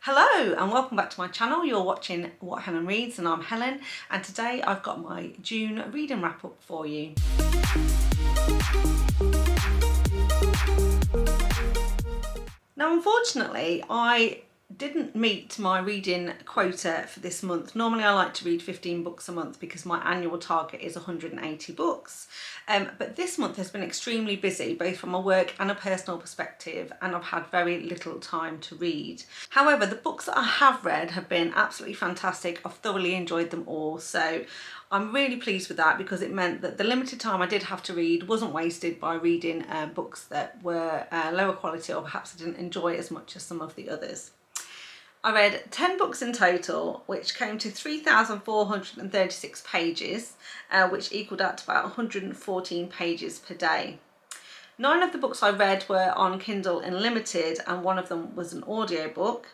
Hello and welcome back to my channel. You're watching What Helen Reads and I'm Helen, and today I've got my June reading wrap up for you. Now unfortunately I didn't meet my reading quota for this month. Normally I like to read 15 books a month because my annual target is 180 books. But this month has been extremely busy, both from a work and a personal perspective, and I've had very little time to read. However, the books that I have read have been absolutely fantastic. I've thoroughly enjoyed them all. So I'm really pleased with that because it meant that the limited time I did have to read wasn't wasted by reading books that were lower quality or perhaps I didn't enjoy as much as some of the others. I read 10 books in total, which came to 3,436 pages, which equaled out to about 114 pages per day. 9 of the books I read were on Kindle Unlimited and one of them was an audiobook.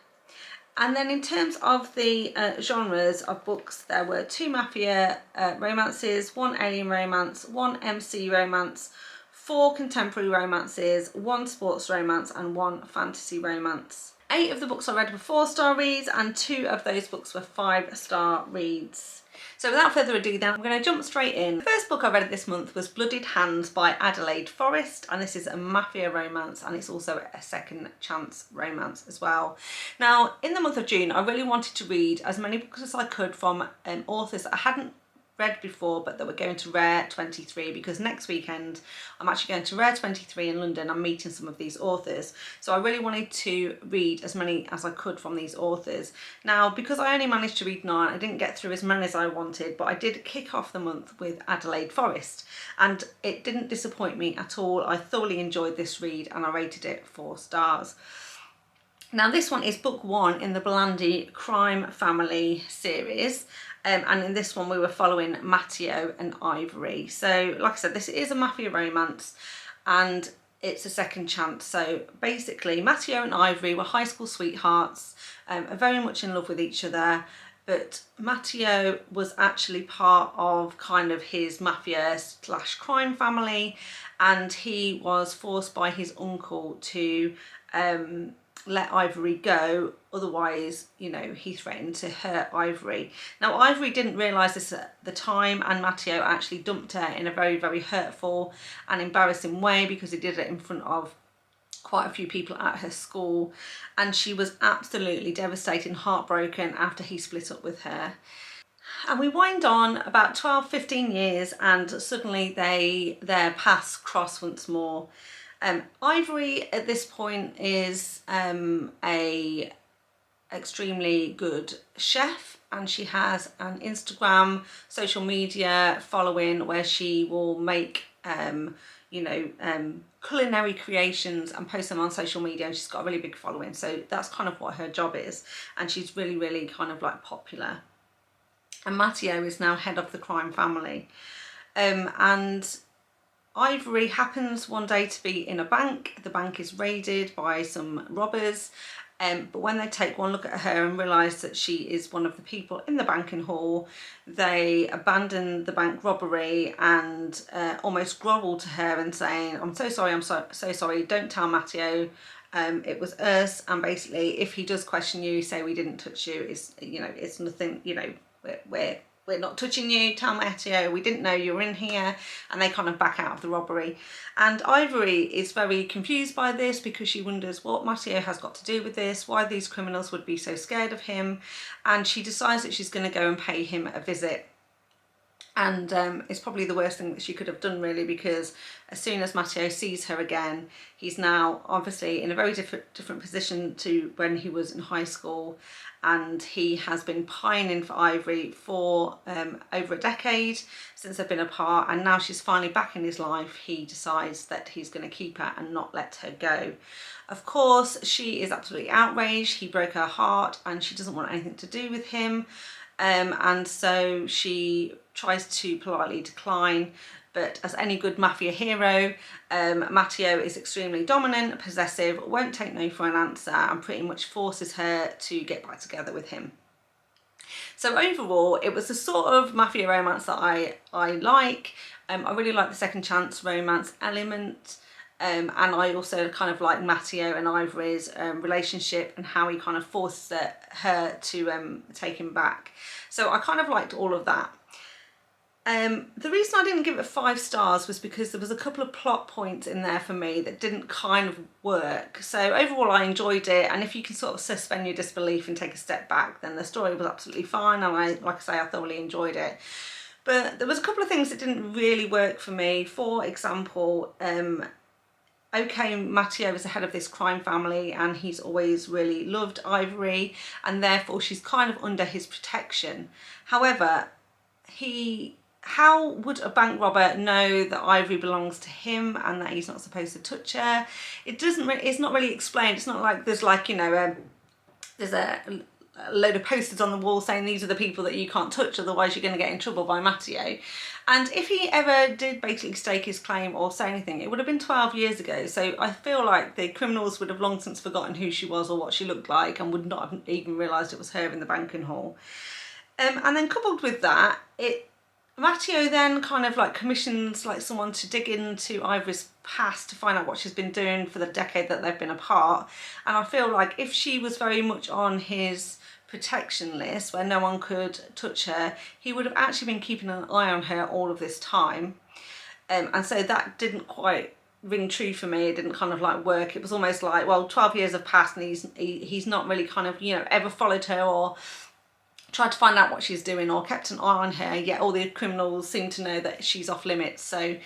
And then in terms of the genres of books, there were 2 mafia romances, 1 alien romance, 1 MC romance, 4 contemporary romances, 1 sports romance and 1 fantasy romance. 8 of the books I read were 4-star reads and 2 of those books were 5-star reads. So without further ado then, I'm going to jump straight in. The first book I read this month was Bloodied by Adelaide Forrest, and this is a mafia romance and it's also a second chance romance as well. Now in the month of June I really wanted to read as many books as I could from authors that I hadn't read before but that were going to Rare 23, because next weekend I'm actually going to Rare 23 in London. I'm meeting some of these authors, so I really wanted to read as many as I could from these authors. Now because I only managed to read 9, I didn't get through as many as I wanted, but I did kick off the month with Adelaide Forrest and it didn't disappoint me at all. I thoroughly enjoyed this read and I rated it 4 stars. Now this one is book 1 in the Bloodied crime family series. And in this one we were following Matteo and Ivory. So like I said, this is a mafia romance and it's a second chance. So basically Matteo and Ivory were high school sweethearts, are very much in love with each other, but Matteo was actually part of kind of his mafia / crime family, and he was forced by his uncle to let Ivory go, otherwise, you know, he threatened to hurt Ivory. Now Ivory didn't realise this at the time, and Matteo actually dumped her in a very, very hurtful and embarrassing way because he did it in front of quite a few people at her school, and she was absolutely devastated and heartbroken after he split up with her. And we wind on about 12-15 years and suddenly their paths cross once more. Ivory at this point is a extremely good chef, and she has an Instagram social media following where she will make culinary creations and post them on social media, and she's got a really big following, so that's kind of what her job is, and she's really kind of like popular. And Matteo is now head of the crime family, and Ivory happens one day to be in a bank. The bank is raided by some robbers, but when they take one look at her and realise that she is one of the people in the banking hall, they abandon the bank robbery and almost grovel to her and saying, I'm so so sorry, don't tell Matteo, it was us. And basically if he does question you, say we didn't touch you, it's nothing, we're not touching you, tell Matteo we didn't know you were in here, and they kind of back out of the robbery. And Ivory is very confused by this because she wonders what Matteo has got to do with this, why these criminals would be so scared of him, and she decides that she's going to go and pay him a visit. And it's probably the worst thing that she could have done, really, because as soon as Matteo sees her again, he's now obviously in a very different position to when he was in high school, and he has been pining for Ivory for over a decade since they've been apart, and now she's finally back in his life. He decides that he's going to keep her and not let her go. Of course, she is absolutely outraged. He broke her heart and she doesn't want anything to do with him. And so she tries to politely decline, but as any good mafia hero, Matteo is extremely dominant, possessive, won't take no for an answer, and pretty much forces her to get back together with him. So overall, it was the sort of mafia romance that I like. I really like the second chance romance element. and I also kind of like Matteo and Ivory's relationship and how he kind of forced her to take him back. So I kind of liked all of that. The reason I didn't give it 5 stars was because there was a couple of plot points in there for me that didn't kind of work. So overall I enjoyed it, and if you can sort of suspend your disbelief and take a step back, then the story was absolutely fine, and like I say, I thoroughly enjoyed it. But there was a couple of things that didn't really work for me. For example, okay, Matteo is the head of this crime family and he's always really loved Ivory, and therefore she's kind of under his protection. However, how would a bank robber know that Ivory belongs to him and that he's not supposed to touch her? It's not really explained. It's not like there's like, you know, there's a load of posters on the wall saying these are the people that you can't touch, otherwise you're going to get in trouble by Matteo. And if he ever did basically stake his claim or say anything, it would have been 12 years ago. So I feel like the criminals would have long since forgotten who she was or what she looked like, and would not have even realised it was her in the banking hall. And then coupled with that, Matteo then kind of like commissions like someone to dig into Ivory's past to find out what she's been doing for the decade that they've been apart. And I feel like if she was very much on his protection list where no one could touch her, he would have actually been keeping an eye on her all of this time. And so that didn't quite ring true for me. It didn't kind of like work. It was almost like, well, 12 years have passed and he's not really kind of, you know, ever followed her or tried to find out what she's doing or kept an eye on her, yet all the criminals seem to know that she's off limits. So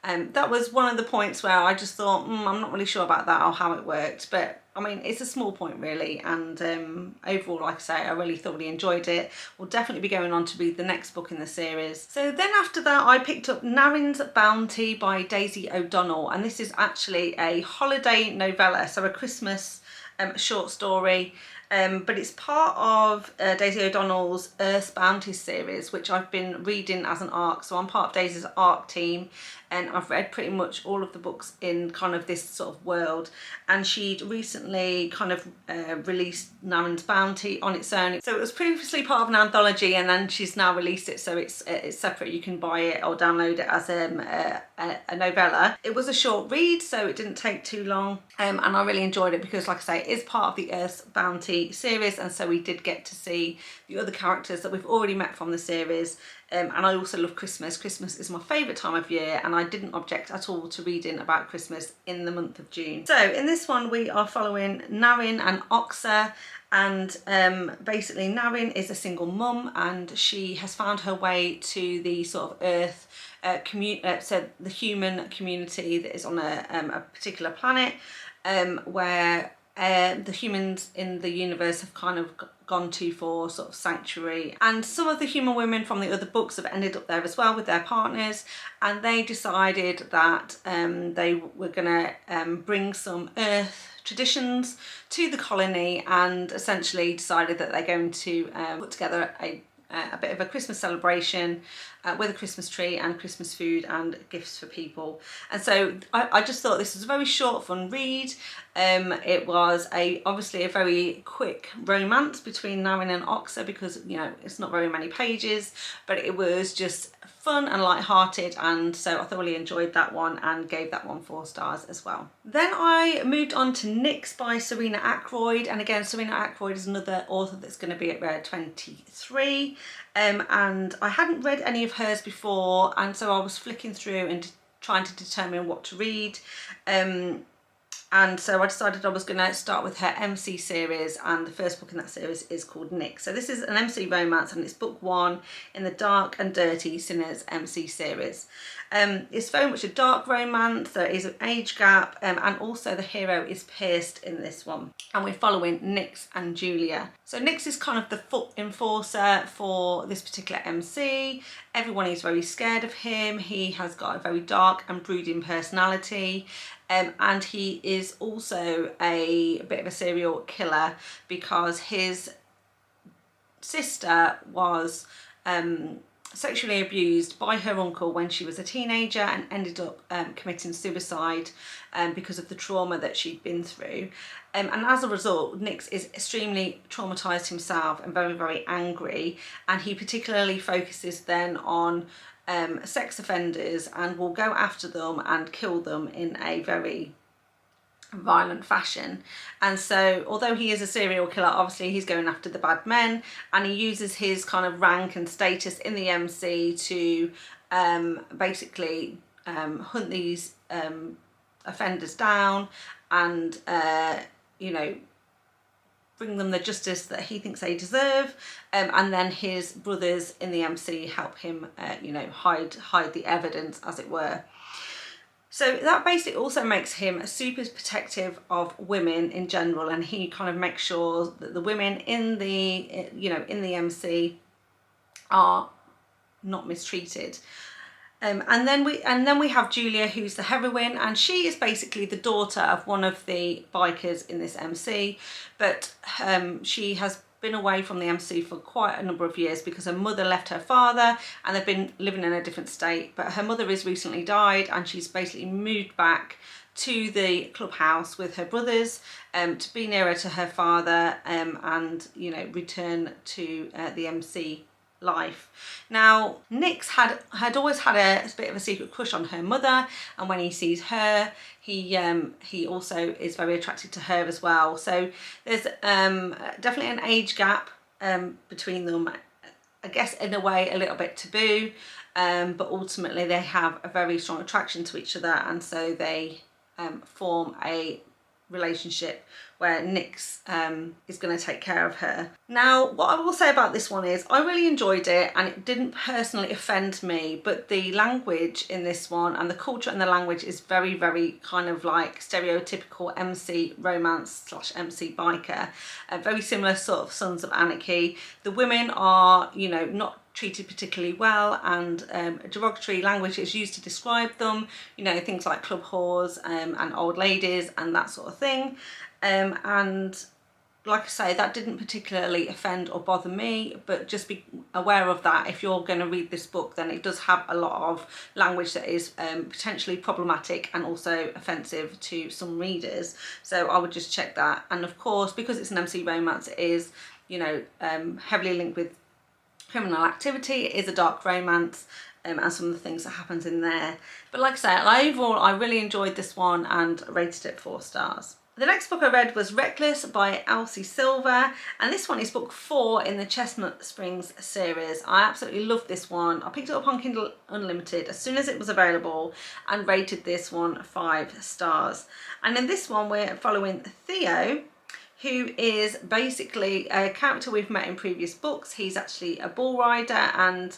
that was one of the points where I just thought, I'm not really sure about that or how it worked. But I mean, it's a small point really, and overall, like I say, I really thoroughly enjoyed it. We'll definitely be going on to read the next book in the series. So then after that, I picked up Narins Bounty by Deysi O'Donnell, and this is actually a holiday novella, so a Christmas short story. But it's part of Deysi O'Donnell's Earth's Bounty series, which I've been reading as an ARC. So I'm part of Daisy's ARC team, and I've read pretty much all of the books in kind of this sort of world. And she'd recently kind of released Narins Bounty on its own. So it was previously part of an anthology, and then she's now released it, so it's separate. You can buy it or download it as a novella. It was a short read, so it didn't take too long, and I really enjoyed it because, like I say, it is part of the Earth's Bounty series, and so we did get to see the other characters that we've already met from the series. And I also love Christmas. Christmas is my favourite time of year, and I didn't object at all to reading about Christmas in the month of June. So in this one we are following Naryn and Oxa, and basically Naryn is a single mum, and she has found her way to the sort of Earth so the human community that is on a particular planet, where the humans in the universe have kind of gone to for sort of sanctuary, and some of the human women from the other books have ended up there as well with their partners, and they decided that they were going to bring some Earth traditions to the colony, and essentially decided that they're going to put together a bit of a Christmas celebration with a Christmas tree and Christmas food and gifts for people. And so I just thought this was a very short, fun read. It was obviously a very quick romance between Naryn and Oxa, because, you know, it's not very many pages, but it was just fun and light-hearted, and so I thoroughly enjoyed that one and gave that one 4 stars as well. Then I moved on to Nyx by Serena Akeroyd, and again, Serena Akeroyd is another author that's going to be at Rare 23, and I hadn't read any of hers before, and so I was flicking through and trying to determine what to read. And so I decided I was going to start with her MC series, and the first book in that series is called Nyx. So this is an MC romance, and it's book 1 in the Dark and Dirty Sinners MC series. It's very much a dark romance. There is an age gap, and also the hero is pierced in this one. And we're following Nyx and Julia. So Nyx is kind of the foot enforcer for this particular MC. Everyone is very scared of him. He has got a very dark and brooding personality. And he is also a bit of a serial killer, because his sister was sexually abused by her uncle when she was a teenager, and ended up committing suicide because of the trauma that she'd been through. And as a result, Nyx is extremely traumatised himself and very, very angry, and he particularly focuses then on sex offenders and will go after them and kill them in a very violent fashion. And so although he is a serial killer, obviously he's going after the bad men, and he uses his kind of rank and status in the MC to basically hunt these offenders down and you know, bring them the justice that he thinks they deserve, and then his brothers in the MC help him you know, hide the evidence, as it were. So that basically also makes him super protective of women in general, and he kind of makes sure that the women in the, you know, in the MC are not mistreated. And then we have Julia, who's the heroine, and she is basically the daughter of one of the bikers in this MC, but she has been away from the MC for quite a number of years because her mother left her father and they've been living in a different state. But her mother has recently died, and she's basically moved back to the clubhouse with her brothers to be nearer to her father and, you know, return to the MC life. Now, Nick's had always had a bit of a secret crush on her mother, and when he sees her, he also is very attracted to her as well. So there's definitely an age gap between them, I guess in a way a little bit taboo, but ultimately they have a very strong attraction to each other, and so they form a relationship where Nick's is going to take care of her. Now, what I will say about this one is I really enjoyed it, and it didn't personally offend me, but the language in this one and the culture and the language is very, very kind of like stereotypical MC romance / MC biker, very similar sort of Sons of Anarchy. The women are, you know, not treated particularly well, and derogatory language is used to describe them, you know, things like club whores and old ladies and that sort of thing. And like I say, that didn't particularly offend or bother me, but just be aware of that. If you're going to read this book, then it does have a lot of language that is potentially problematic and also offensive to some readers, so I would just check that. And of course, because it's an MC romance, it is, you know, heavily linked with criminal activity. It is a dark romance, and some of the things that happens in there. But like I say, overall I really enjoyed this one and rated it 4 stars. The next book I read was Reckless by Elsie Silver, and this one is book 4 in the Chestnut Springs series. I absolutely loved this one. I picked it up on Kindle Unlimited as soon as it was available and rated this one 5 stars. And in this one we're following Theo, who is basically a character we've met in previous books. He's actually a bull rider, and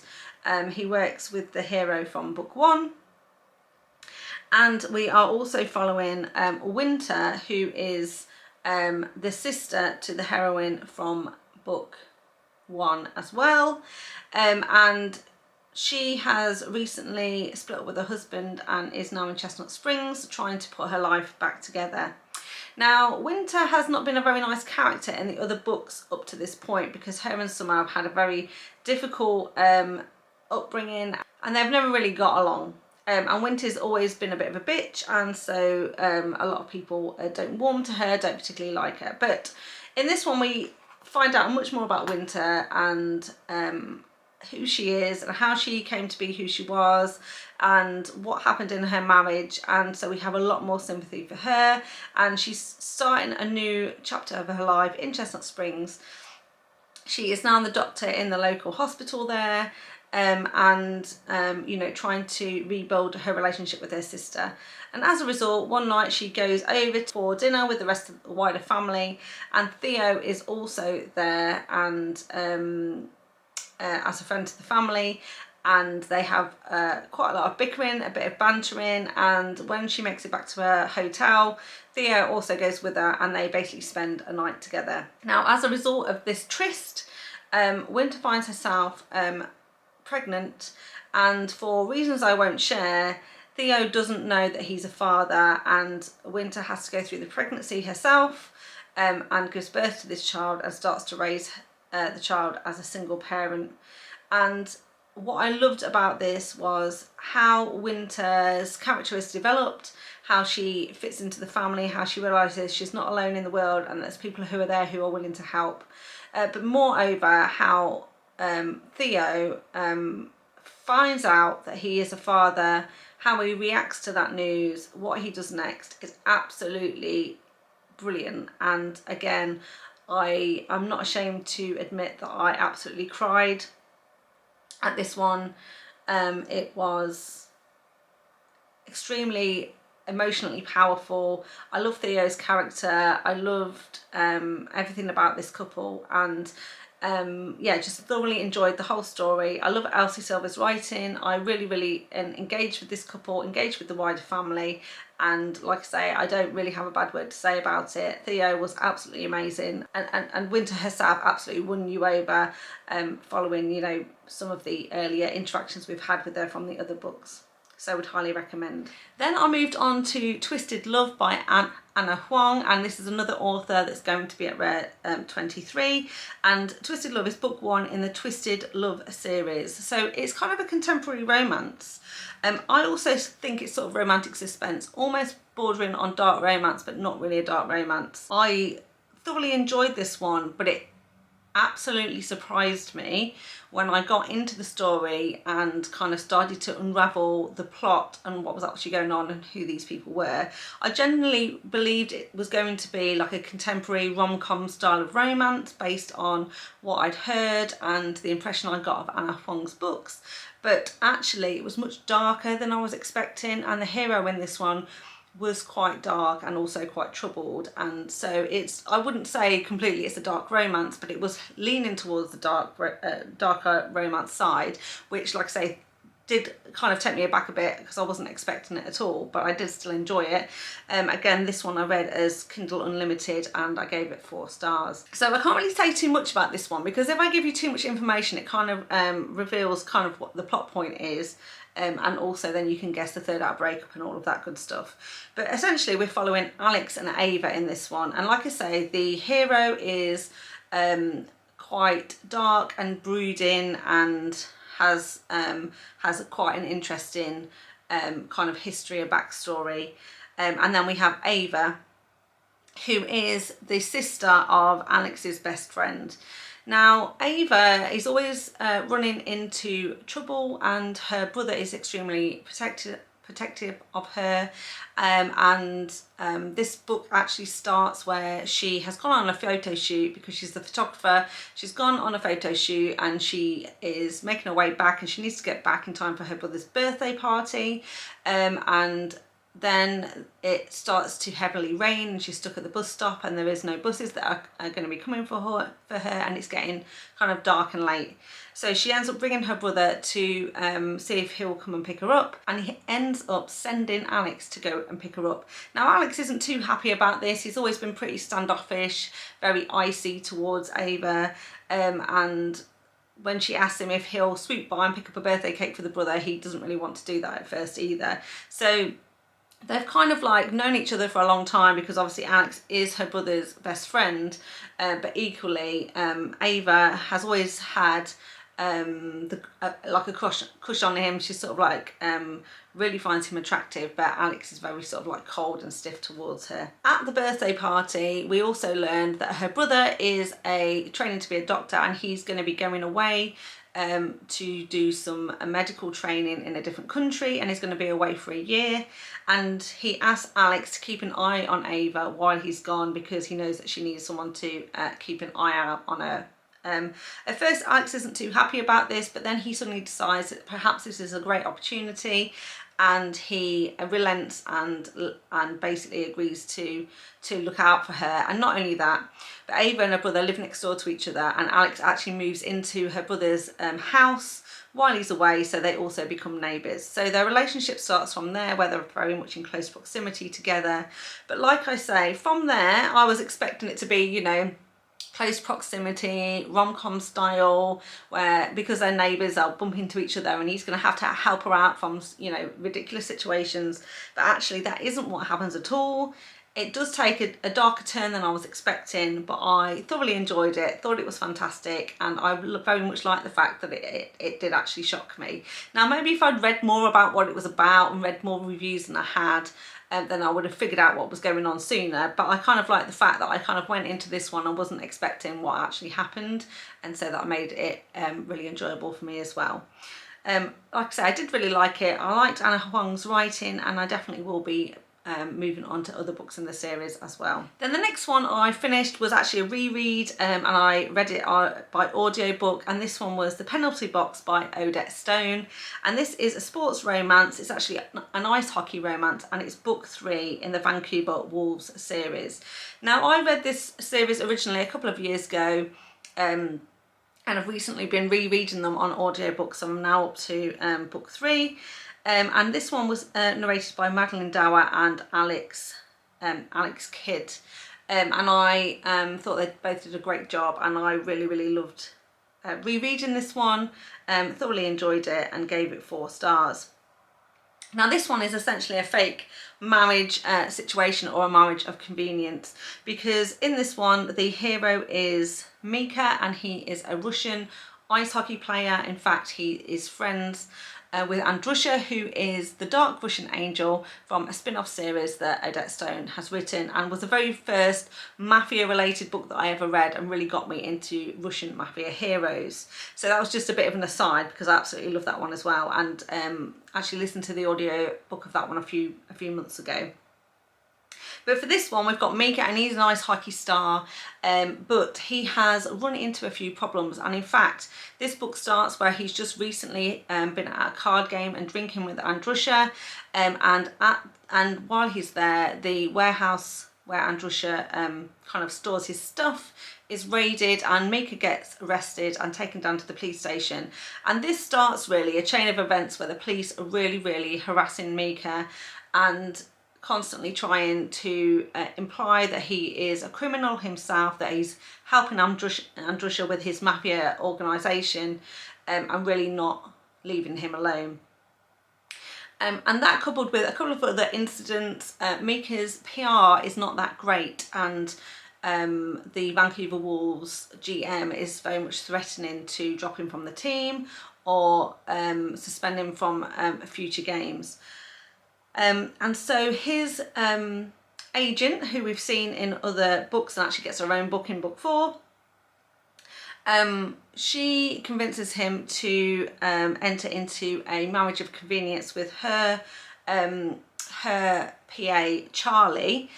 he works with the hero from book 1. And we are also following Winter, who is the sister to the heroine from book 1 as well. And she has recently split up with her husband and is now in Chestnut Springs trying to put her life back together. Now, Winter has not been a very nice character in the other books up to this point, because her and Summer have had a very difficult upbringing and they've never really got along. And Winter's always been a bit of a bitch, and so a lot of people don't warm to her, don't particularly like her. But in this one we find out much more about Winter and who she is and how she came to be who she was and what happened in her marriage, and so we have a lot more sympathy for her, and she's starting a new chapter of her life in Chestnut Springs. She is now the doctor in the local hospital there, and you know, trying to rebuild her relationship with her sister. And as a result, one night she goes over for dinner with the rest of the wider family, and Theo is also there, and as a friend to the family, and they have quite a lot of bickering, a bit of bantering, and when she makes it back to her hotel, Theo also goes with her, and they basically spend a night together. Now, as a result of this tryst, Winter finds herself pregnant, and for reasons I won't share, Theo doesn't know that he's a father, and Winter has to go through the pregnancy herself and gives birth to this child and starts to raise the child as a single parent. And what I loved about this was how Winter's character is developed, how she fits into the family, how she realises she's not alone in the world and there's people who are there who are willing to help. But moreover, how Theo finds out that he is a father, how he reacts to that news, what he does next is absolutely brilliant. And again, I'm not ashamed to admit that I absolutely cried at this one. It was extremely emotionally powerful. I love Theo's character. I loved everything about this couple, and yeah, just thoroughly enjoyed the whole story. I love Elsie Silver's writing. I really engaged with this couple, engaged with the wider family, and like I say, I don't really have a bad word to say about it. Theo was absolutely amazing, and Winter herself absolutely won you over, following, you know, some of the earlier interactions we've had with her from the other books. So I would highly recommend. Then I moved on to Twisted Love by Anna Huang, and this is another author that's going to be at Rare 23, and Twisted Love is book 1 in the Twisted Love series. So it's kind of a contemporary romance. I also think it's sort of romantic suspense, almost bordering on dark romance, but not really a dark romance. I thoroughly enjoyed this one, but it absolutely surprised me when I got into the story and kind of started to unravel the plot and what was actually going on and who these people were. I genuinely believed it was going to be like a contemporary rom-com style of romance based on what I'd heard and the impression I got of Anna Huang's books, but actually it was much darker than I was expecting, and the hero in this one was quite dark and also quite troubled. And so it's, I wouldn't say completely it's a dark romance, but it was leaning towards the darker romance side, which, like I say, did kind of take me aback a bit because I wasn't expecting it at all, but I did still enjoy it. Again, this one I read as Kindle Unlimited and I gave it 4 stars. So I can't really say too much about this one because if I give you too much information, it kind of reveals kind of what the plot point is. And also then you can guess the third act breakup and all of that good stuff. But essentially we're following Alex and Ava in this one. And like I say, the hero is quite dark and brooding and has quite an interesting kind of history and backstory. And then we have Ava, who is the sister of Alex's best friend. Now, Ava is always running into trouble, and her brother is extremely protective of her. This book actually starts where she has gone on a photo shoot because she's the photographer. She's gone on a photo shoot and she is making her way back, and she needs to get back in time for her brother's birthday party. And then it starts to heavily rain and she's stuck at the bus stop and there is no buses that are going to be coming for her, and it's getting kind of dark and late. So she ends up bringing her brother to see if he'll come and pick her up, and he ends up sending Alex to go and pick her up. Now, Alex isn't too happy about this. He's always been pretty standoffish, very icy towards Ava, and when she asks him if he'll swoop by and pick up a birthday cake for the brother, he doesn't really want to do that at first either. So they've kind of like known each other for a long time because obviously Alex is her brother's best friend, but equally Ava has always had like a crush on him. She's sort of like really finds him attractive, but Alex is very sort of like cold and stiff towards her. At the birthday party, we also learned that her brother is training to be a doctor, and he's going to be going away to do some medical training in a different country, and he's going to be away for a year. And he asked Alex to keep an eye on Ava while he's gone because he knows that she needs someone to keep an eye out on her. At first Alex isn't too happy about this, but then he suddenly decides that perhaps this is a great opportunity, and he relents and basically agrees to look out for her. And not only that, but Ava and her brother live next door to each other, and Alex actually moves into her brother's house while he's away, so they also become neighbours. So their relationship starts from there, where they're very much in close proximity together. But like I say, from there I was expecting it to be, you know, close proximity, rom-com style, where because they're neighbours they'll bump into each other and he's going to have to help her out from, you know, ridiculous situations. But actually that isn't what happens at all. It does take a darker turn than I was expecting, but I thoroughly enjoyed it, thought it was fantastic, and I very much like the fact that it did actually shock me. Now, maybe if I'd read more about what it was about and read more reviews than I had, then I would have figured out what was going on sooner. But I kind of like the fact that I kind of went into this one, I wasn't expecting what actually happened, and so that made it really enjoyable for me as well. Like I say, I did really like it. I liked Anna Huang's writing, and I definitely will be moving on to other books in the series as well. Then the next one I finished was actually a reread, and I read it by audiobook, and this one was The Penalty Box by Odette Stone, and this is a sports romance. It's actually an ice hockey romance, and it's book 3 in the Vancouver Wolves series. Now, I read this series originally a couple of years ago, and I've recently been rereading them on audiobook, so I'm now up to book 3. And this one was narrated by Madeline Dower and Alex Kidd. And I thought they both did a great job, and I really loved rereading this one. Thoroughly enjoyed it and gave it 4 stars. Now, this one is essentially a fake marriage situation, or a marriage of convenience, because in this one the hero is Mika, and he is a Russian ice hockey player. In fact, he is friends with Andrusha, who is the Dark Russian Angel from a spin-off series that Odette Stone has written, and was the very first mafia-related book that I ever read, and really got me into Russian mafia heroes. So that was just a bit of an aside, because I absolutely love that one as well, and actually listened to the audio book of that one a few months ago. But for this one, we've got Mika, and he's an ice hockey star, but he has run into a few problems. And in fact, this book starts where he's just recently been at a card game and drinking with Andrusha, and while he's there, the warehouse where Andrusha kind of stores his stuff is raided, and Mika gets arrested and taken down to the police station. And this starts really a chain of events where the police are really harassing Mika and constantly trying to imply that he is a criminal himself, that he's helping Andrusha with his mafia organisation, and really not leaving him alone. And that, coupled with a couple of other incidents, Mika's PR is not that great, and the Vancouver Wolves GM is very much threatening to drop him from the team or suspend him from future games. And so his agent, who we've seen in other books and actually gets her own book in book 4, she convinces him to enter into a marriage of convenience with her PA Charlie,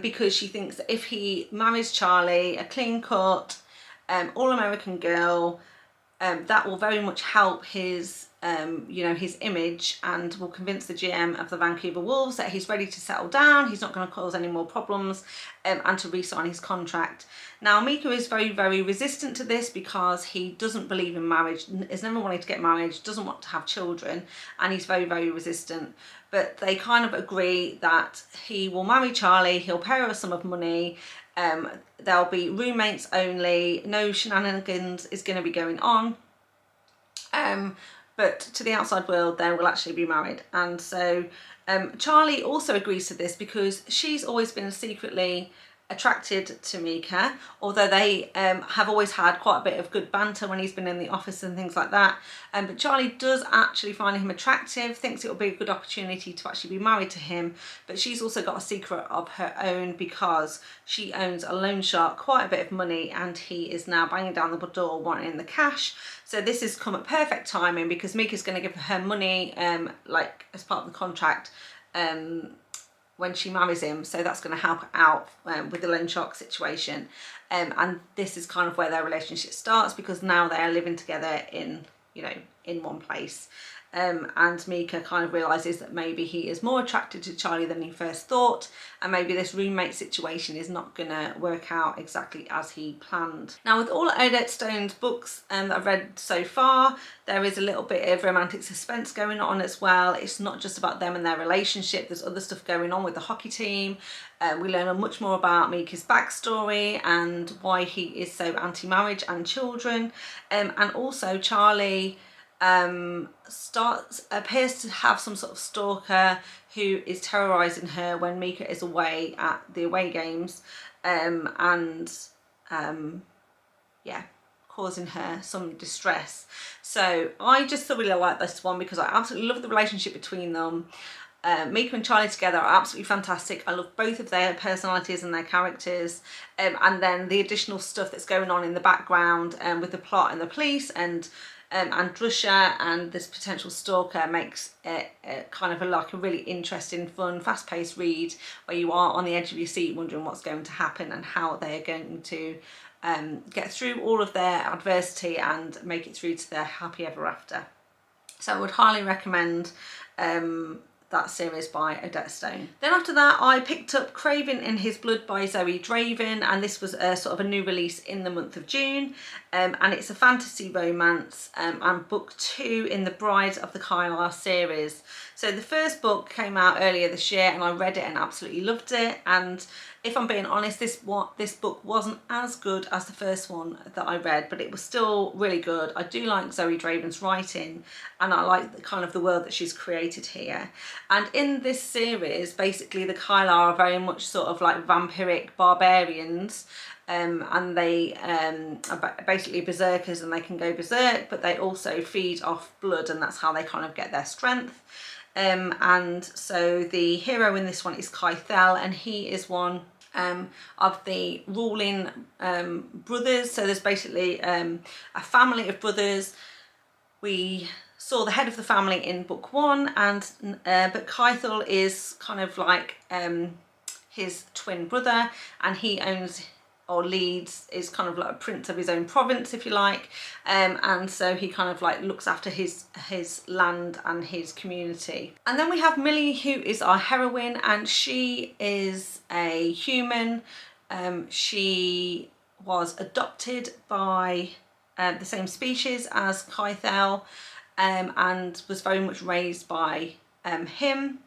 because she thinks that if he marries Charlie, a clean-cut, all-American girl, that will very much help his his image, and will convince the GM of the Vancouver Wolves that he's ready to settle down, he's not going to cause any more problems, and to re-sign his contract. Now, Mika is very resistant to this, because he doesn't believe in marriage, has never wanted to get married, doesn't want to have children, and he's very resistant. But they kind of agree that he will marry Charlie, he'll pay her a sum of money, there'll be roommates only, no shenanigans is going to be going on. But to the outside world, they will actually be married. And so Charlie also agrees to this, because she's always been secretly attracted to Mika, although they have always had quite a bit of good banter when he's been in the office and things like that. But Charlie does actually find him attractive, thinks it will be a good opportunity to actually be married to him. But she's also got a secret of her own, because she owns a loan shark quite a bit of money, and he is now banging down the door wanting the cash. So this has come at perfect timing, because Mika's going to give her money like as part of the contract when she marries him, so that's going to help out with the loan shark situation, and this is kind of where their relationship starts, because now they are living together in one place. And Mika kind of realises that maybe he is more attracted to Charlie than he first thought, and maybe this roommate situation is not going to work out exactly as he planned. Now, with all Odette Stone's books that I've read so far, there is a little bit of romantic suspense going on as well. It's not just about them and their relationship, there's other stuff going on with the hockey team. We learn much more about Mika's backstory and why he is so anti-marriage and children, and also Charlie appears to have some sort of stalker who is terrorizing her when Mika is away at the away games, causing her some distress. So I just really like this one, because I absolutely love the relationship between them. Mika and Charlie together are absolutely fantastic. I love both of their personalities and their characters, and then the additional stuff that's going on in the background with the plot and the police, and and Drusha and this potential stalker makes it kind of like a really interesting, fun, fast-paced read where you are on the edge of your seat wondering what's going to happen and how they are going to get through all of their adversity and make it through to their happy ever after. So I would highly recommend that series by Odette Stone. Then after that I picked up Craving in His Blood by Zoey Draven, and this was a sort of a new release in the month of June, and it's a fantasy romance and book 2 in the Brides of the Kylar series. So the first book came out earlier this year and I read it and absolutely loved it, and if I'm being honest, this book wasn't as good as the first one that I read, but it was still really good. I do like Zoey Draven's writing and I like the world that she's created here. And in this series, basically the Kylar are very much sort of like vampiric barbarians, and they are basically berserkers, and they can go berserk, but they also feed off blood, and that's how they kind of get their strength. And so the hero in this one is Kythel, and he is one of the ruling brothers. So there's basically a family of brothers. We saw the head of the family in book 1, and but Kythel is kind of like his twin brother, and he owns or leads, is kind of like a prince of his own province, if you like, and so he kind of like looks after his land and his community. And then we have Millie, who is our heroine, and she is a human. She was adopted by the same species as Kythel, and was very much raised by him.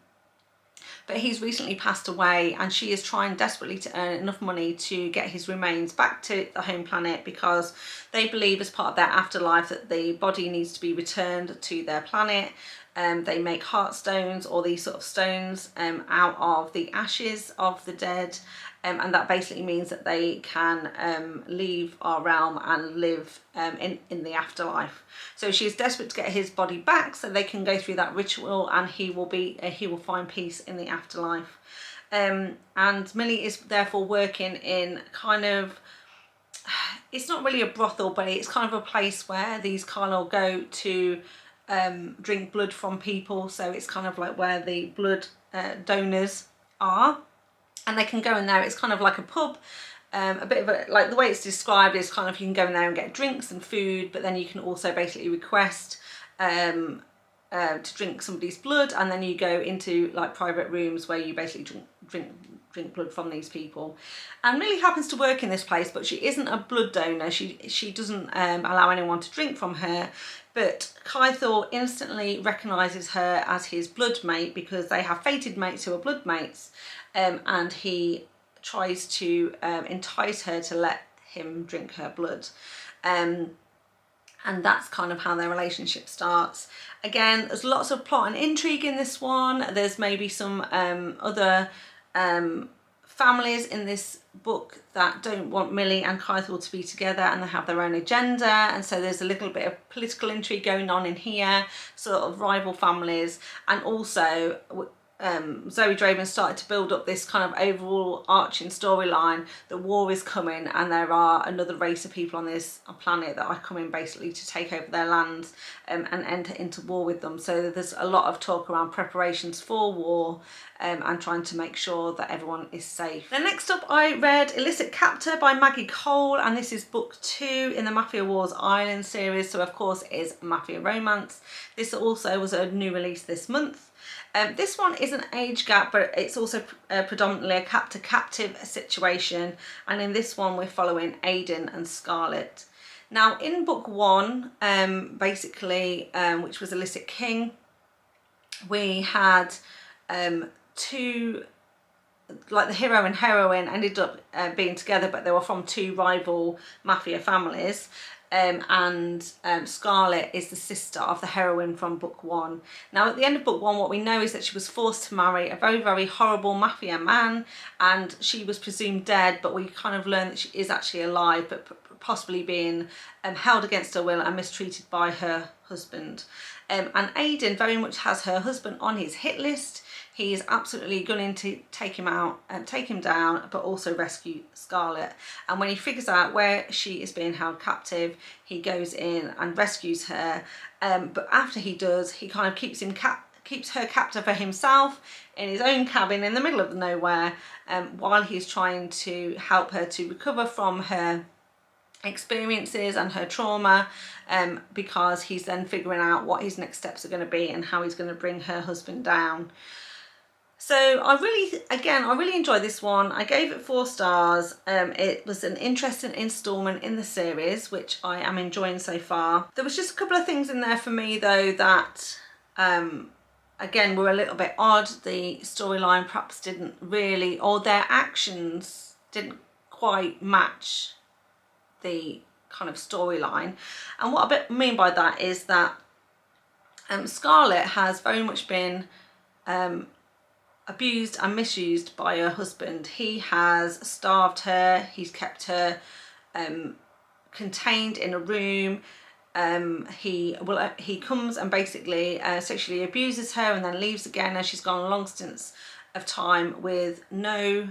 But he's recently passed away, and she is trying desperately to earn enough money to get his remains back to the home planet, because they believe as part of their afterlife that the body needs to be returned to their planet. They make heartstones, or these sort of stones, out of the ashes of the dead, and that basically means that they can leave our realm and live in the afterlife. So she's desperate to get his body back so they can go through that ritual, and he will find peace in the afterlife. And Millie is therefore working in kind of, it's not really a brothel, but it's kind of a place where these Kylar go to drink blood from people. So it's kind of like where the blood donors are, and they can go in there. It's kind of like a pub, a bit of a, like the way it's described is kind of, you can go in there and get drinks and food, but then you can also basically request to drink somebody's blood, and then you go into like private rooms where you basically drink blood from these people. And Millie happens to work in this place, but she isn't a blood donor. She doesn't allow anyone to drink from her, but Kythel instantly recognises her as his blood mate, because they have fated mates who are blood mates, and he tries to entice her to let him drink her blood. And that's kind of how their relationship starts. Again, there's lots of plot and intrigue in this one. There's maybe some other families in this book that don't want Millie and Kythel to be together, and they have their own agenda, and so there's a little bit of political intrigue going on in here, sort of rival families. And also Zoey Draven started to build up this kind of overall arching storyline that war is coming, and there are another race of people on this planet that are coming basically to take over their lands and enter into war with them. So there's a lot of talk around preparations for war, and trying to make sure that everyone is safe. Then next up I read Illicit Captor by Maggie, and this is book 2 in the Mafia Wars Island series, so of course it is a mafia romance. This also was a new release this month. This one is an age gap, but it's also predominantly a captor-captive situation, and in this one we're following Aiden and Scarlett. Now in book 1, basically, which was Illicit King, we had two, like the hero and heroine ended up being together, but they were from 2 rival mafia families. And Scarlett is the sister of the heroine from book 1. Now at the end of book 1, what we know is that she was forced to marry a very, very horrible mafia man, and she was presumed dead, but we kind of learn that she is actually alive, but possibly being held against her will and mistreated by her husband. And Aiden very much has her husband on his hit list. He's absolutely gunning to take him out and take him down, but also rescue Scarlet. And when he figures out where she is being held captive, he goes in and rescues her. But after he does, he kind of keeps her captive for himself in his own cabin in the middle of nowhere, while he's trying to help her to recover from her experiences and her trauma, because he's then figuring out what his next steps are going to be and how he's going to bring her husband down. So I really enjoyed this one. I gave it 4 stars. It was an interesting installment in the series, which I am enjoying so far. There was just a couple of things in there for me though that again were a little bit odd. The storyline perhaps didn't really, or their actions didn't quite match the kind of storyline. And what I mean by that is that Scarlet has very much been abused and misused by her husband. He has starved her, he's kept her contained in a room. He comes and basically sexually abuses her and then leaves again as she's gone long stints of time with no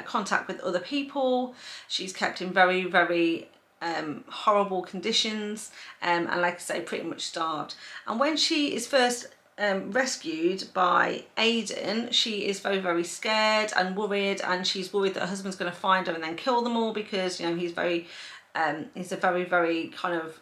contact with other people. She's kept in very, very horrible conditions, and like I say, pretty much starved. And when she is first rescued by Aiden, she is very, very scared and worried, and she's worried that her husband's going to find her and then kill them all, because, you know, he's a very, very kind of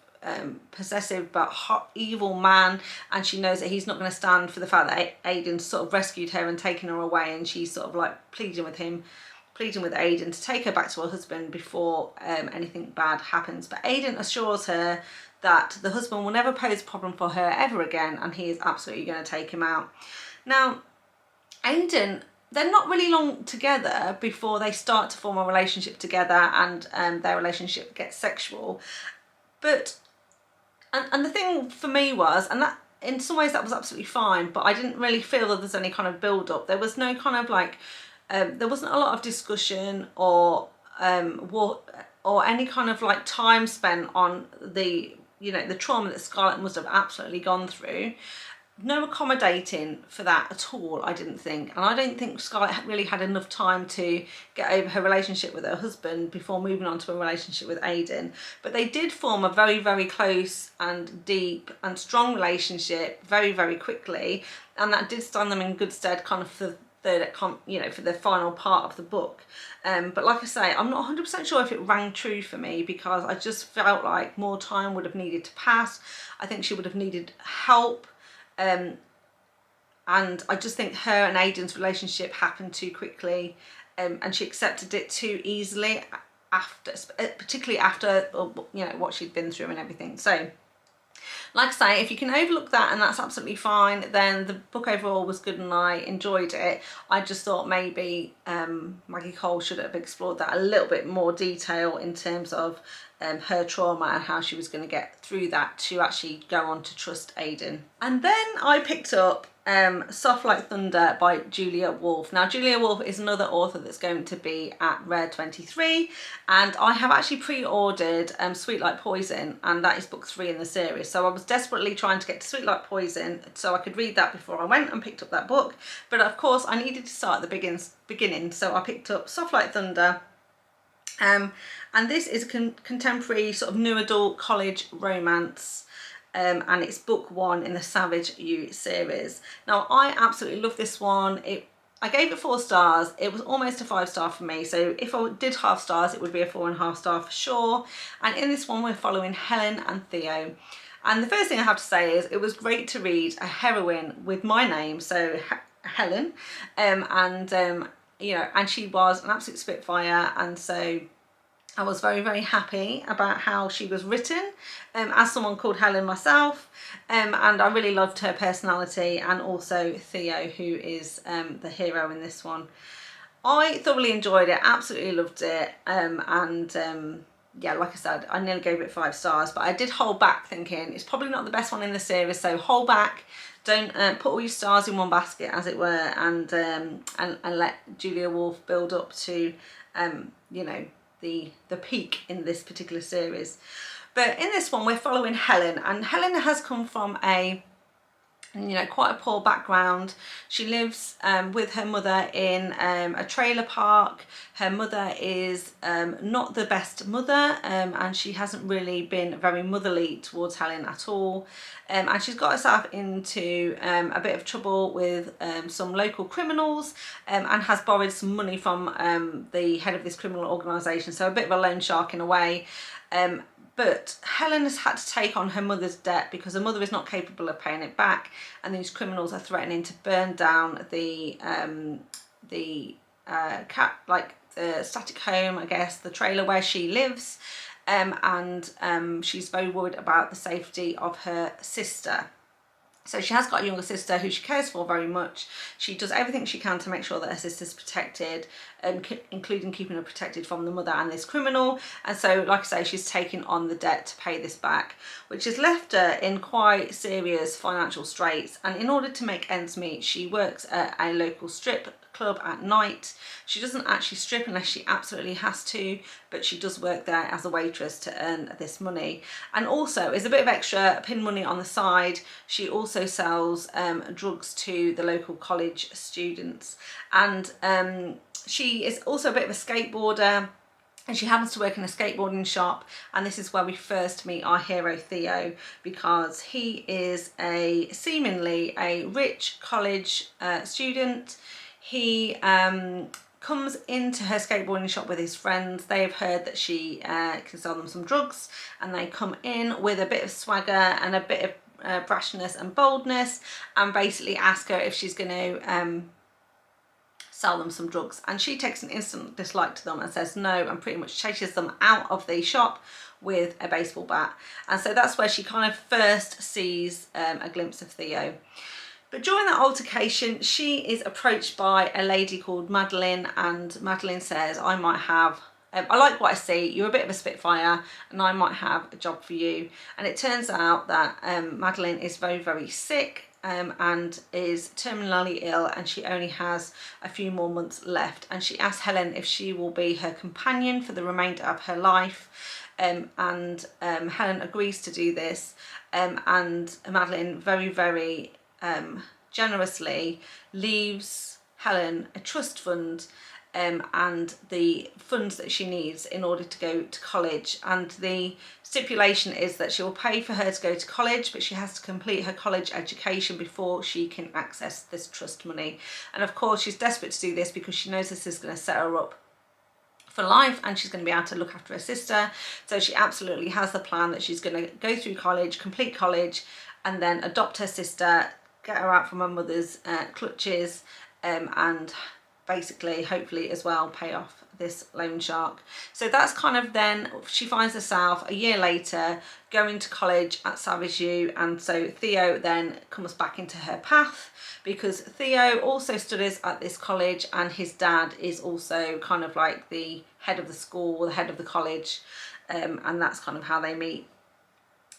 possessive but hot, evil man, and she knows that he's not going to stand for the fact that Aiden sort of rescued her and taken her away, and she's sort of like pleading with Aiden to take her back to her husband before anything bad happens. But Aiden assures her that the husband will never pose a problem for her ever again, and he is absolutely going to take him out. Now, Aiden, they're not really long together before they start to form a relationship together, and their relationship gets sexual. But and the thing for me was, and that in some ways that was absolutely fine, but I didn't really feel that there's any kind of build up. There was no kind of like there wasn't a lot of discussion or any kind of like time spent on the, you know, the trauma that Scarlet must have absolutely gone through. No accommodating for that at all, I didn't think. And I don't think Scarlet really had enough time to get over her relationship with her husband before moving on to a relationship with Aiden. But they did form a very, very close and deep and strong relationship very, very quickly. And that did stand them in good stead kind of for the final part of the book. But like I say, I'm not 100% sure if it rang true for me, because I just felt like more time would have needed to pass. I think she would have needed help. And I just think her and Aiden's relationship happened too quickly, and she accepted it too easily particularly after, you know, what she'd been through and everything. So like I say, if you can overlook that and that's absolutely fine, then the book overall was good and I enjoyed it. I just thought maybe Maggie Cole should have explored that a little bit more detail in terms of her trauma and how she was going to get through that to actually go on to trust Aiden. And then I picked up Soft Like Thunder by Julia Wolfe. Now, Julia Wolfe is another author that's going to be at Rare 23, and I have actually pre-ordered Sweet Like Poison, and that is book 3 in the series. So I was desperately trying to get to Sweet Like Poison so I could read that before I went and picked up that book. But of course, I needed to start at the beginning, so I picked up Soft Like Thunder. And this is a contemporary sort of new adult college romance. And it's book 1 in the Savage You series. Now, I absolutely love this one. I gave it 4 stars. It was almost a 5-star for me. So if I did half stars, it would be a 4.5 star for sure. And in this one, we're following Helen and Theo. And the first thing I have to say is it was great to read a heroine with my name, so Helen. You know, and she was an absolute spitfire, and so I was very, very happy about how she was written, as someone called Helen myself, and I really loved her personality, and also Theo, who is the hero in this one. I thoroughly enjoyed it, absolutely loved it, yeah, like I said, I nearly gave it 5 stars, but I did hold back thinking it's probably not the best one in the series, so hold back. Don't put all your stars in one basket, as it were, and let Julia Wolfe build up to, you know, the peak in this particular series. But in this one, we're following Helen, and Helen has come from a and, you know, quite a poor background. She lives with her mother in a trailer park. Her mother is not the best mother, and she hasn't really been very motherly towards Helen at all. And she's got herself into a bit of trouble with some local criminals, and has borrowed some money from the head of this criminal organisation, so a bit of a loan shark in a way. But Helen has had to take on her mother's debt because her mother is not capable of paying it back, and these criminals are threatening to burn down the static home, I guess, the trailer where she lives, and she's very worried about the safety of her sister. So she has got a younger sister who she cares for very much. She does everything she can to make sure that her sister's protected, including keeping her protected from the mother and this criminal. And so, like I say, she's taking on the debt to pay this back, which has left her in quite serious financial straits. And in order to make ends meet, she works at a local strip club at night. She doesn't actually strip unless she absolutely has to, but she does work there as a waitress to earn this money. And also, as a bit of extra pin money on the side, she also sells drugs to the local college students. And she is also a bit of a skateboarder, and she happens to work in a skateboarding shop, and this is where we first meet our hero Theo, because he is seemingly a rich college student. He comes into her skateboarding shop with his friends. They have heard that she can sell them some drugs, and they come in with a bit of swagger and a bit of brashness and boldness, and basically ask her if she's going to sell them some drugs. And she takes an instant dislike to them and says no, and pretty much chases them out of the shop with a baseball bat. And so that's where she kind of first sees a glimpse of Theo. But during that altercation, she is approached by a lady called Madeline, and Madeline says, I might have, I like what I see, you're a bit of a spitfire, and I might have a job for you. And it turns out that Madeline is very, very sick and is terminally ill, and she only has a few more months left. And she asks Helen if she will be her companion for the remainder of her life. And Helen agrees to do this, and Madeline very, very generously leaves Helen a trust fund and the funds that she needs in order to go to college. And the stipulation is that she will pay for her to go to college, but she has to complete her college education before she can access this trust money. And of course, she's desperate to do this because she knows this is going to set her up for life, and she's going to be able to look after her sister. So she absolutely has the plan that she's going to go through college, complete college, and then adopt her sister, get her out from her mother's clutches, and basically, hopefully as well, pay off this loan shark. So that's kind of then, she finds herself a year later going to college at Savage U, and so Theo then comes back into her path, because Theo also studies at this college, and his dad is also kind of like the head of the school, the head of the college, and that's kind of how they meet.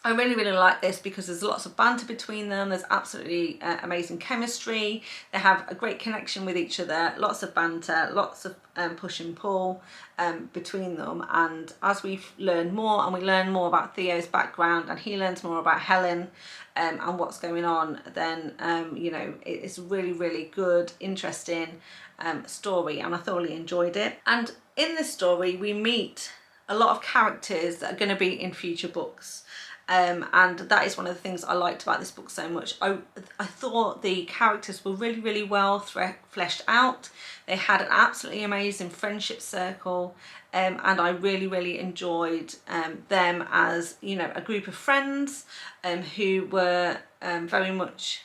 I really, really like this because there's lots of banter between them. There's absolutely amazing chemistry. They have a great connection with each other, lots of banter, lots of push and pull between them. And as we've learned more, and we learn more about Theo's background, and he learns more about Helen and what's going on, then, you know, it's a really, really good, interesting story, and I thoroughly enjoyed it. And in this story, we meet a lot of characters that are going to be in future books. And that is one of the things I liked about this book so much. I thought the characters were really, really well fleshed out. They had an absolutely amazing friendship circle, and I really, really enjoyed them as, you know, a group of friends who were very much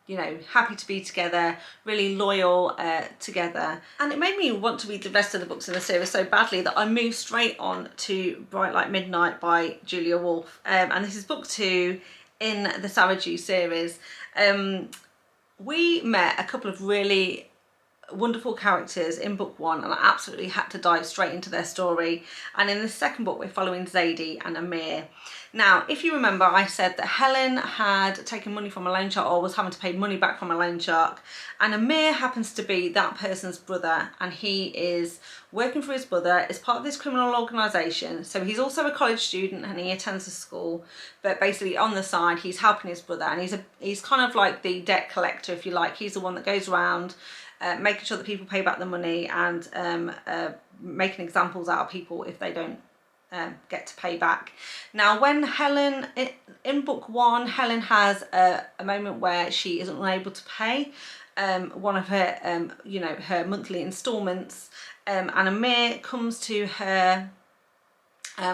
you know, happy to be together, really loyal together. And it made me want to read the rest of the books in the series so badly that I moved straight on to Bright Like Midnight by Julia Wolfe. And this is book 2 in the Savage U series. We met a couple of really wonderful characters in book 1, and I absolutely had to dive straight into their story. And in the second book we're following Zadie and Amir. Now, if you remember, I said that Helen had taken money from a loan shark, or was having to pay money back from a loan shark, and Amir happens to be that person's brother, and he is working for his brother as part of this criminal organisation. So he's also a college student and he attends a school, but basically on the side he's helping his brother, and he's kind of like the debt collector, if you like. He's the one that goes around making sure that people pay back the money, and making examples out of people if they don't get to pay back. Now, when Helen, in book 1, Helen has a moment where she is unable to pay one of her, you know, her monthly instalments, and Amir comes to her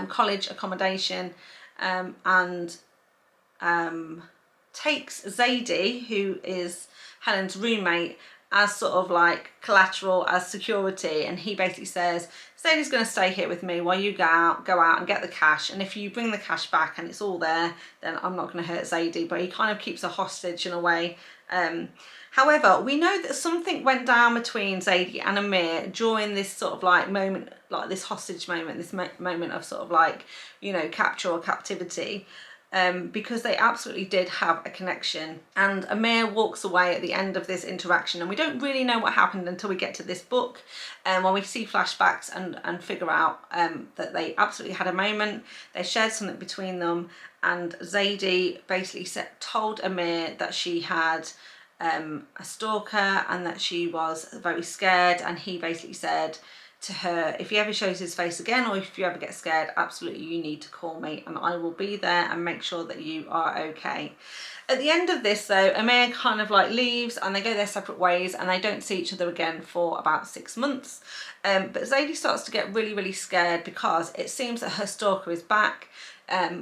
college accommodation and takes Zadie, who is Helen's roommate, as sort of like collateral, as security, and he basically says, Zadie's going to stay here with me while you go out and get the cash, and if you bring the cash back and it's all there, then I'm not going to hurt Zadie. But he kind of keeps her hostage in a way. However, we know that something went down between Zadie and Amir during this sort of like moment, like this hostage moment, this moment of sort of like, you know, capture or captivity. Because they absolutely did have a connection, and Amir walks away at the end of this interaction, and we don't really know what happened until we get to this book, when we see flashbacks and figure out that they absolutely had a moment, they shared something between them, and Zadie basically told Amir that she had a stalker and that she was very scared, and he basically said to her, if he ever shows his face again, or if you ever get scared, absolutely you need to call me and I will be there and make sure that you are okay. At the end of this though, Amir kind of like leaves and they go their separate ways, and they don't see each other again for about 6 months. But Zadie starts to get really, really scared because it seems that her stalker is back.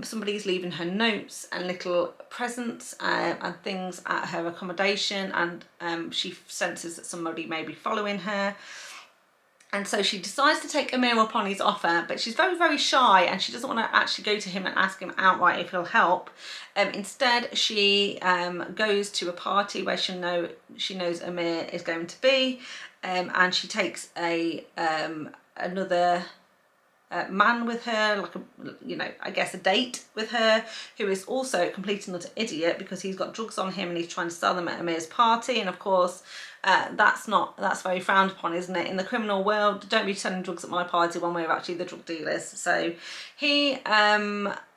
Somebody's leaving her notes and little presents and things at her accommodation, and she senses that somebody may be following her. And so she decides to take Amir up on his offer, but she's very, very shy, and she doesn't want to actually go to him and ask him outright if he'll help. Instead, she goes to a party where she knows Amir is going to be, and she takes another man with her, like I guess a date with her, who is also a complete and utter idiot because he's got drugs on him and he's trying to sell them at Amir's party. And of course, that's very frowned upon, isn't it? In the criminal world, don't be selling drugs at my party when we're actually the drug dealers. So he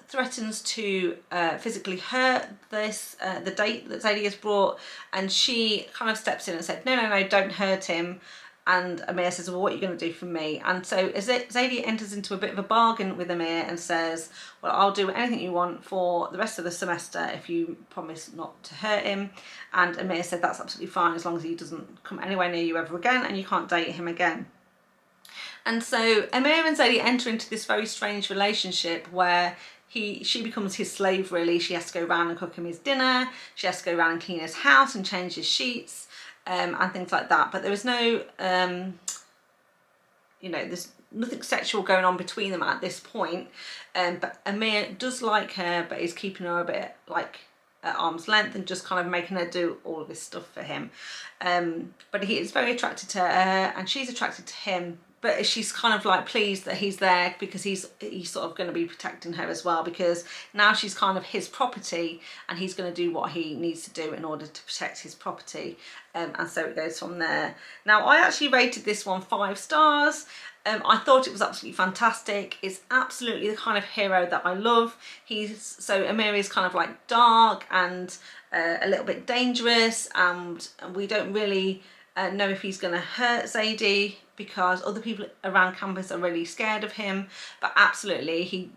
threatens to physically hurt the date that Zadie has brought, and she kind of steps in and said, no, don't hurt him. And Amir says, well, what are you going to do for me? And so Zadie enters into a bit of a bargain with Amir and says, well, I'll do anything you want for the rest of the semester if you promise not to hurt him. And Amir said that's absolutely fine as long as he doesn't come anywhere near you ever again and you can't date him again. And so Amir and Zadie enter into this very strange relationship where she becomes his slave, really. She has to go around and cook him his dinner. She has to go around and clean his house and change his sheets. And things like that, but there is no, there's nothing sexual going on between them at this point. But Amir does like her, but is keeping her a bit like at arm's length and just kind of making her do all of this stuff for him. But he is very attracted to her, and she's attracted to him. But she's kind of like pleased that he's there because he's sort of going to be protecting her as well, because now she's kind of his property and he's going to do what he needs to do in order to protect his property. And so it goes from there. Now, I actually rated this one 5 stars. I thought it was absolutely fantastic. It's absolutely the kind of hero that I love. Amir is kind of like dark and a little bit dangerous, and we don't really know if he's going to hurt Zadie because other people around campus are really scared of him. But absolutely, he,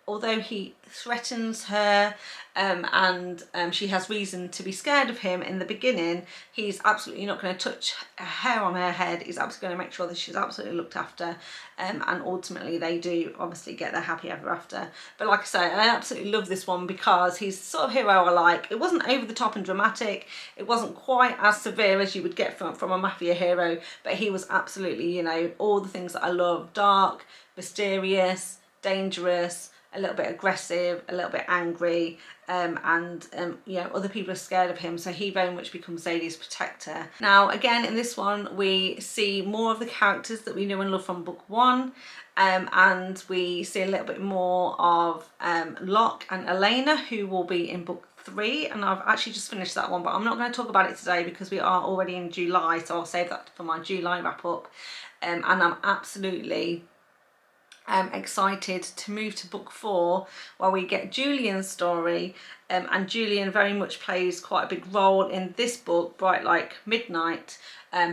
although he threatens her and she has reason to be scared of him in the beginning, he's absolutely not going to touch a hair on her head. He's absolutely going to make sure that she's absolutely looked after, and ultimately they do obviously get their happy ever after. But like I say, I absolutely love this one because he's the sort of hero I like. It wasn't over the top and dramatic. It wasn't quite as severe as you would get from a mafia hero, but he was absolutely, all the things that I love: dark, mysterious, dangerous, a little bit aggressive, a little bit angry, and you know, other people are scared of him, so he very much becomes Zadie's protector. Now again, in this one we see more of the characters that we know and love from book 1, and we see a little bit more of Locke and Elena, who will be in book 3, and I've actually just finished that one, but I'm not going to talk about it today because we are already in July, so I'll save that for my July wrap up. And I'm absolutely excited to move to book 4, where we get Julian's story, and Julian very much plays quite a big role in this book, Bright Like Midnight,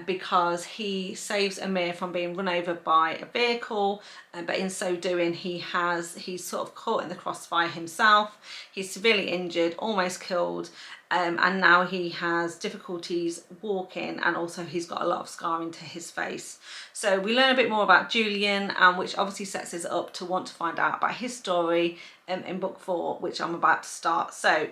because he saves Amir from being run over by a vehicle, but in so doing he's sort of caught in the crossfire himself. He's severely injured, almost killed, and now he has difficulties walking, and also he's got a lot of scarring to his face. So we learn a bit more about Julian, which obviously sets us up to want to find out about his story in book 4, which I'm about to start. So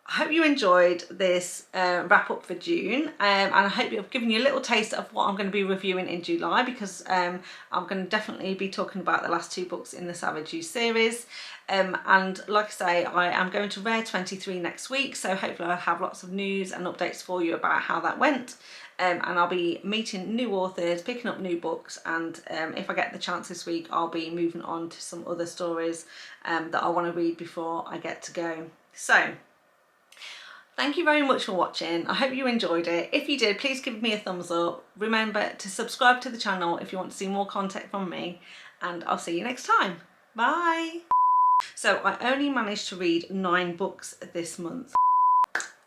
I hope you enjoyed this wrap up for June, and I hope I've given you a little taste of what I'm going to be reviewing in July, because I'm going to definitely be talking about the last 2 books in the Savage You series. And like I say, I am going to Rare 23 next week, so hopefully I'll have lots of news and updates for you about how that went. And I'll be meeting new authors, picking up new books, and if I get the chance this week, I'll be moving on to some other stories that I want to read before I get to go. So thank you very much for watching. I hope you enjoyed it. If you did, please give me a thumbs up. Remember to subscribe to the channel if you want to see more content from me, and I'll see you next time. Bye. So I only managed to read 9 books this month.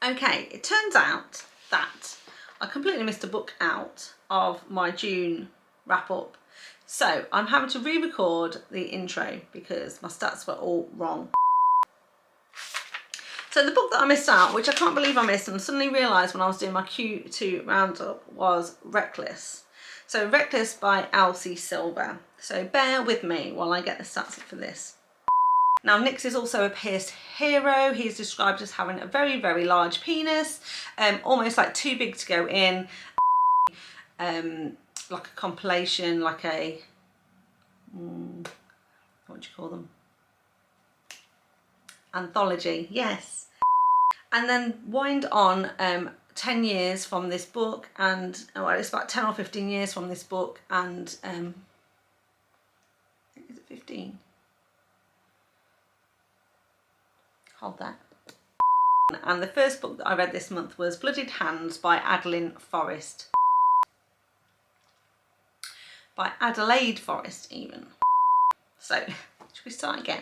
Okay, it turns out that I completely missed a book out of my June wrap up. So I'm having to re-record the intro because my stats were all wrong. So the book that I missed out, which I can't believe I missed, and suddenly realised when I was doing my Q2 roundup, was Reckless. So Reckless by Elsie Silver. So bear with me while I get the stats up for this. Now Nyx is also a pierced hero. He's described as having a very, very large penis, almost like too big to go in, like a compilation, like a, what do you call them? Anthology, yes. And then wind on 10 years from this book, and well, it's about 10 or 15 years from this book, and I think is it 15? Hold that. And the first book that I read this month was Bloodied Hands by Forrest. By Adelaide Forrest even. So, should we start again?